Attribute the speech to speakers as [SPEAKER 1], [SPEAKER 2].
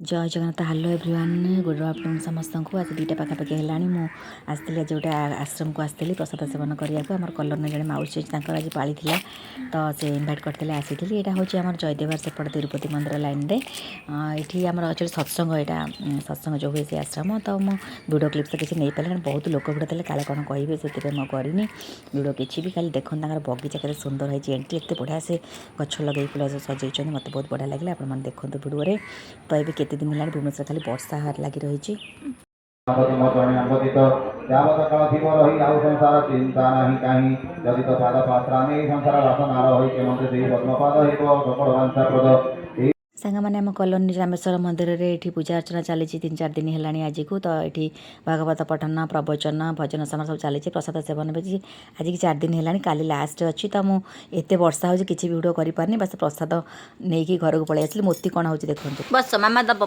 [SPEAKER 1] जय Jagannath hello everyone good afternoon समस्त को आज 2टा पाखापाखि है मुझे आज गोटे आश्रम को आसती प्रसाद सेवन करने को आम कलर जड़े माउसी आज पाली तो से इनभाइट करते आसी यहाँ हूँ आम जयदेवर सेपट तिरुपति मंदिर लाइन रे ये आम एक्चुअली सत्संग यहाँ सत्संग जो हुए से आश्रम तो मुझे वीडियो क्लिप्स तो किसी नहीं पारे बहुत लोक भिड़ थे काले कौन कहे से मुझे करनी वीडियो किसी भी खाली देखते बगीचा के सुंदर होती एंट्री एत बढ़िया से गछ लगे फुल सजाई मत बहुत बढ़िया लगे आप देखते वीडियो तो ये केते दिन है भुवनेश्वर खाली वर्षा लगी रही सांग मैंने आम कलोनी रामेश्वर मंदिर में ये पूजा अर्चना चली 3-4 दिन है आज को तो ये भागवत पठन प्रवचन भजन समारोह सब चली प्रसाद सेवन भी आज की 4 दिन है काली लास्ट अच्छी तो मुझे वर्षा हो किसी वीडियो कर पारनी बस प्रसाद नहीं घर को पलि आसली मोती कौन हो देखो बस मामा दब